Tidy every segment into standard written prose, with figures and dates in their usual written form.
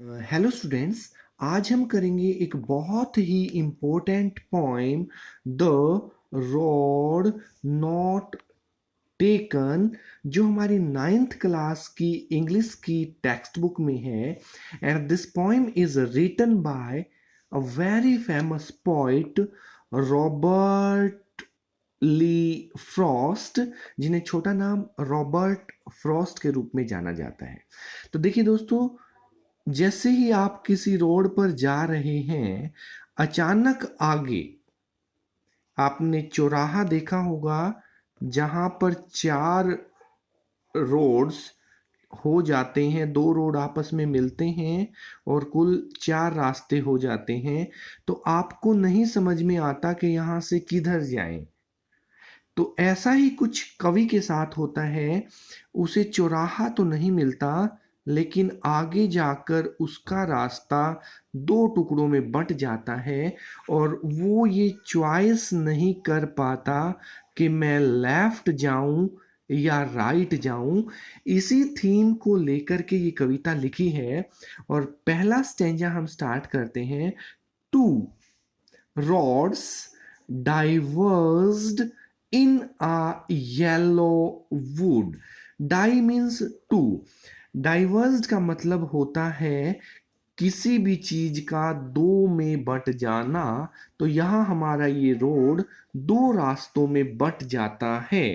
Hello students. आज हम करेंगे एक बहुत ही important poem, the road not taken, जो हमारी नाइन्थ क्लास की इंग्लिश की टेक्स्ट बुक में है। And this poem is written by a very famous poet, Robert Lee Frost, जिन्हें छोटा नाम रॉबर्ट फ्रॉस्ट के रूप में जाना जाता है। तो देखिए दोस्तों, जैसे ही आप किसी रोड पर जा रहे हैं, अचानक आगे आपने चौराहा देखा होगा, जहां पर चार रोड्स हो जाते हैं, दो रोड आपस में मिलते हैं और कुल चार रास्ते हो जाते हैं। तो आपको नहीं समझ में आता कि यहाँ से किधर जाएं। तो ऐसा ही कुछ कवि के साथ होता है। उसे चौराहा तो नहीं मिलता, लेकिन आगे जाकर उसका रास्ता दो टुकड़ों में बंट जाता है और वो ये चॉइस नहीं कर पाता कि मैं लेफ्ट जाऊं या राइट जाऊं। इसी थीम को लेकर के ये कविता लिखी है। और पहला स्टेंजा हम स्टार्ट करते हैं। Two rods diverged in a yellow wood. Die means two. Diverged का मतलब होता है किसी भी चीज का दो में बंट जाना। तो यहाँ हमारा ये रोड दो रास्तों में बंट जाता है।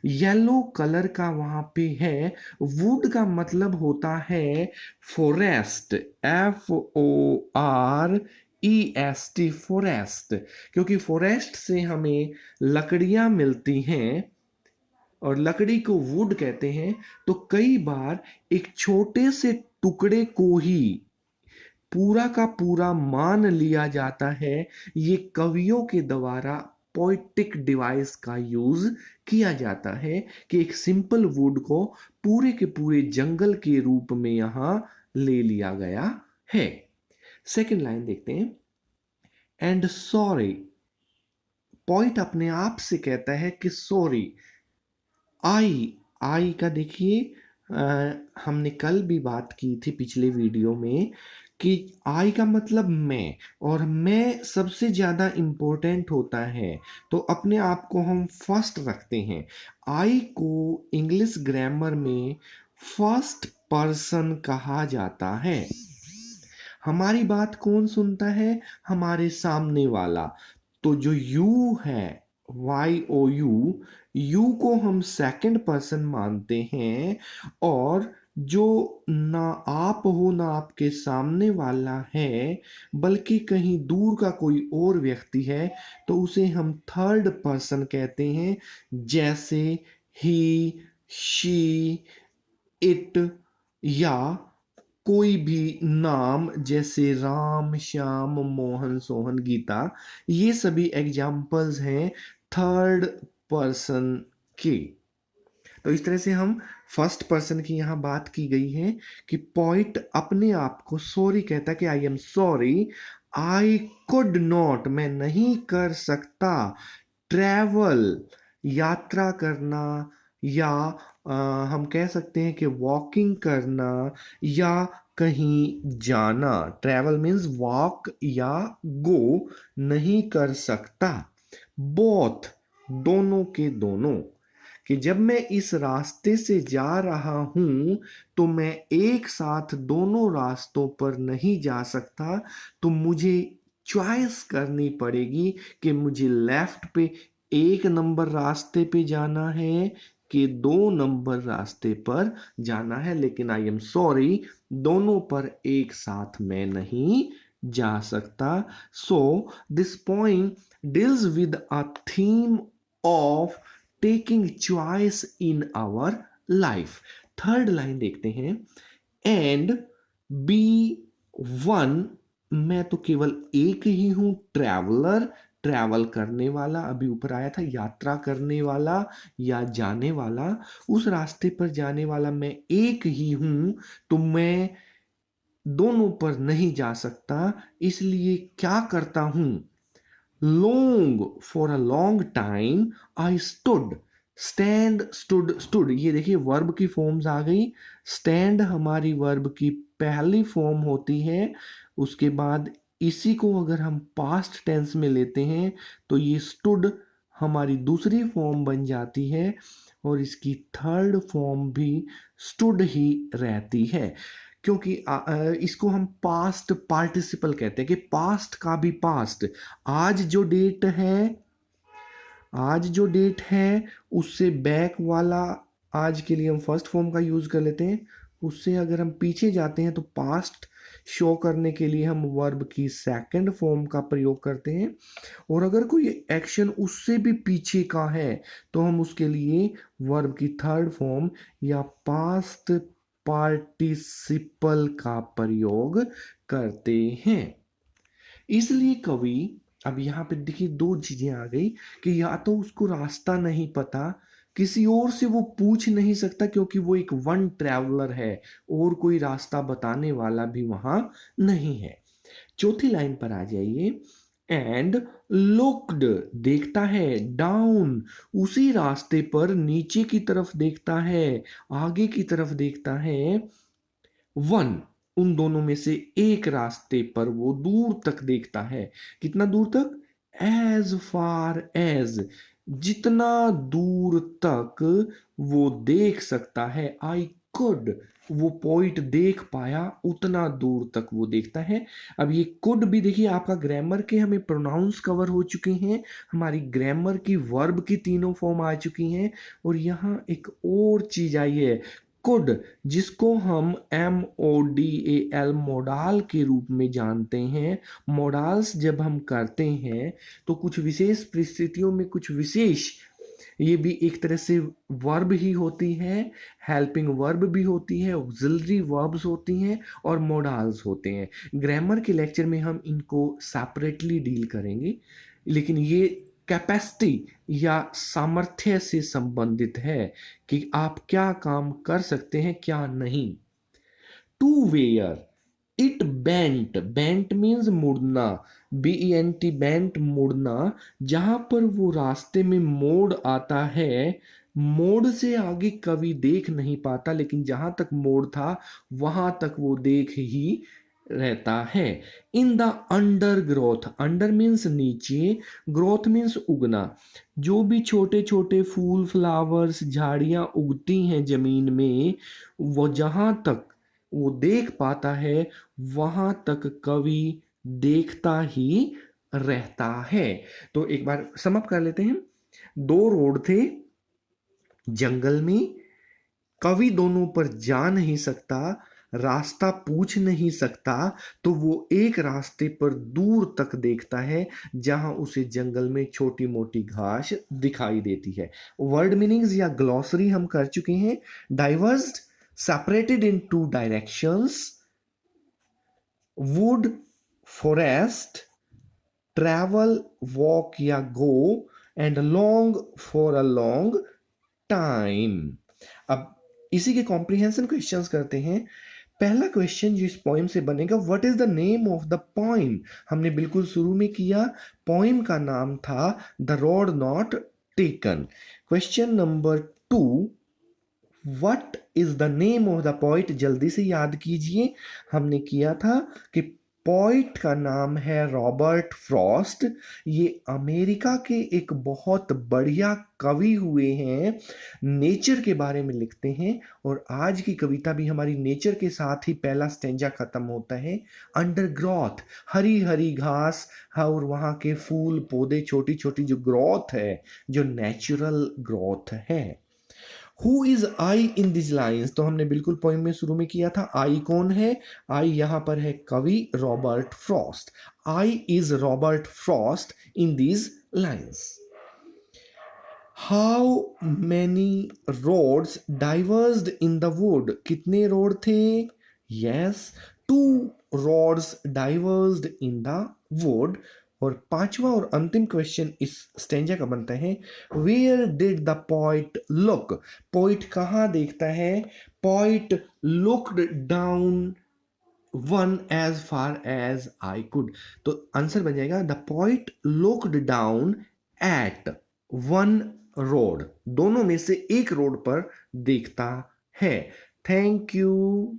येलो कलर का वहां पे है। वुड का मतलब होता है फॉरेस्ट, FOREST, फॉरेस्ट। क्योंकि फॉरेस्ट से हमें लकड़ियां मिलती हैं और लकड़ी को वुड कहते हैं। तो कई बार एक छोटे से टुकड़े को ही पूरा का पूरा मान लिया जाता है। ये कवियों के द्वारा पोइटिक डिवाइस का यूज किया जाता है कि एक सिंपल वुड को पूरे के पूरे जंगल के रूप में यहां ले लिया गया है। सेकंड लाइन देखते हैं। एंड सॉरी, पोइट अपने आप से कहता है कि सॉरी। आई आई का देखिए, हमने कल भी बात की थी पिछले वीडियो में कि आई का मतलब मैं, और मैं सबसे ज़्यादा इम्पोर्टेंट होता है। तो अपने आप को हम फर्स्ट रखते हैं। आई को इंग्लिश ग्रामर में फर्स्ट पर्सन कहा जाता है। हमारी बात कौन सुनता है? हमारे सामने वाला। तो जो यू है, YOU, यू को हम सेकंड पर्सन मानते हैं। और जो ना आप हो ना आपके सामने वाला है, बल्कि कहीं दूर का कोई और व्यक्ति है, तो उसे हम थर्ड पर्सन कहते हैं। जैसे ही, शी, इट, या कोई भी नाम जैसे राम, श्याम, मोहन, सोहन, गीता, ये सभी एग्जाम्पल्स हैं थर्ड पर्सन के। तो इस तरह से हम फर्स्ट पर्सन की यहाँ बात की गई है कि पॉइंट अपने आप को सॉरी कहता है कि I am sorry, I could not, मैं नहीं कर सकता, ट्रैवल, यात्रा करना, या हम कह सकते हैं कि वॉकिंग करना या कहीं जाना। ट्रैवल मीन्स वॉक या गो, नहीं कर सकता। बोथ, दोनों के दोनों, कि जब मैं इस रास्ते से जा रहा हूं तो मैं एक साथ दोनों रास्तों पर नहीं जा सकता। तो मुझे चॉइस करनी पड़ेगी कि मुझे लेफ्ट पे एक नंबर रास्ते पे जाना है कि दो नंबर रास्ते पर जाना है। लेकिन आई एम सॉरी, दोनों पर एक साथ मैं नहीं जा सकता। So this poem deals with a theme of taking choice in our life. Third line देखते हैं। एंड बी वन, मैं तो केवल एक ही हूं, ट्रैवलर, ट्रैवल करने वाला, अभी ऊपर आया था यात्रा करने वाला या जाने वाला, उस रास्ते पर जाने वाला मैं एक ही हूं। तो मैं दोनों पर नहीं जा सकता। इसलिए क्या करता हूं? Long, for a long time, I stood, stand, stood, stood, ये देखिए वर्ब की फॉर्म्स आ गई। स्टैंड हमारी वर्ब की पहली फॉर्म होती है। उसके बाद इसी को अगर हम पास्ट टेंस में लेते हैं तो ये स्टूड हमारी दूसरी फॉर्म बन जाती है और इसकी थर्ड फॉर्म भी स्टूड ही रहती है, क्योंकि इसको हम पास्ट पार्टिसिपल कहते हैं कि पास्ट का भी पास्ट। आज जो डेट है, आज जो डेट है उससे बैक वाला, आज के लिए हम फर्स्ट फॉर्म का यूज कर लेते हैं। उससे अगर हम पीछे जाते हैं तो पास्ट शो करने के लिए हम वर्ब की सेकंड फॉर्म का प्रयोग करते हैं। और अगर कोई एक्शन उससे भी पीछे का है तो हम उसके लिए वर्ब की थर्ड फॉर्म या पास्ट पार्टिसिपल का प्रयोग करते हैं। इसलिए कवि, अब यहाँ पे देखिए दो चीजें आ गई कि या तो उसको रास्ता नहीं पता, किसी और से वो पूछ नहीं सकता क्योंकि वो एक वन ट्रैवलर है और कोई रास्ता बताने वाला भी वहां नहीं है। चौथी लाइन पर आ जाइए। एंड लुक्ड, देखता है, डाउन, उसी रास्ते पर नीचे की तरफ देखता है, आगे की तरफ देखता है, वन, उन दोनों में से एक रास्ते पर वो दूर तक देखता है। कितना दूर तक? एज फार एज, जितना दूर तक वो देख सकता है। आई कुड, वो पॉइंट देख पाया, उतना दूर तक वो देखता है। अब ये कुड भी देखिए, आपका ग्रामर के हमें प्रोनाउंस कवर हो चुके हैं, हमारी ग्रामर की वर्ब की तीनों फॉर्म आ चुकी हैं। और यहाँ एक और चीज आई है, कुड, जिसको हम MODAL मोडाल के रूप में जानते हैं। मोडाल्स जब हम करते हैं तो कुछ विशेष परिस्थितियों में कुछ विशेष, ये भी एक तरह से वर्ब ही होती है, हेल्पिंग वर्ब भी होती है, ऑक्सिलरी वर्ब्स होती हैं और मोडाल्स होते हैं। ग्रामर के लेक्चर में हम इनको सेपरेटली डील करेंगे, लेकिन ये कैपेसिटी या सामर्थ्य से संबंधित है कि आप क्या काम कर सकते हैं क्या नहीं। To where, it bent, bent means मुड़ना, BENT बेंट, मुड़ना। जहां पर वो रास्ते में मोड़ आता है, मोड़ से आगे कभी देख नहीं पाता, लेकिन जहां तक मोड़ था वहां तक वो देख ही रहता है। In the under growth, under means नीचे, ग्रोथ मीन्स उगना। जो भी छोटे छोटे फूल, फ्लावर्स, झाड़ियां उगती हैं जमीन में, वो जहां तक वो देख पाता है वहां तक कवि देखता ही रहता है। तो एक बार समअप कर लेते हैं। दो रोड थे जंगल में, कवि दोनों पर जा नहीं सकता, रास्ता पूछ नहीं सकता, तो वो एक रास्ते पर दूर तक देखता है जहां उसे जंगल में छोटी मोटी घास दिखाई देती है। वर्ड मीनिंग्स या ग्लॉसरी हम कर चुके हैं। Divorced, separated in two directions, wood, forest, travel, walk या go, and long, for a long time। अब इसी के कॉम्प्रिहेंशन क्वेश्चंस करते हैं। पहला क्वेश्चन जो इस पोइम से बनेगा, what is the name of the poem. हमने बिल्कुल शुरू में किया, पोइम का नाम था the road not taken. Question number 2, what is the name of the poet. जल्दी से याद कीजिए, हमने किया था कि पोइट का नाम है रॉबर्ट फ्रॉस्ट। ये अमेरिका के एक बहुत बढ़िया कवि हुए हैं, नेचर के बारे में लिखते हैं। और आज की कविता भी हमारी नेचर के साथ ही पहला स्टेंजा खत्म होता है। अंडर ग्रोथ, हरी हरी घास और वहाँ के फूल पौधे, छोटी छोटी जो ग्रोथ है, जो नेचुरल ग्रोथ है। Who is I in this lines, तो हमने बिल्कुल पोइम में शुरू में किया था। आई कौन है? आई यहां पर है कवि Robert Frost. I is Robert Frost in this lines. How many roads diverged in the wood, कितने रोड थे? Yes, two roads diverged in the wood. और पांचवा और अंतिम क्वेश्चन इस स्टेंजा का बनता है, where did the poet look, poet कहाँ देखता है? Poet looked down one as far as I could. तो आंसर बन जाएगा, the poet looked down at one road, दोनों में से एक रोड पर देखता है। Thank you.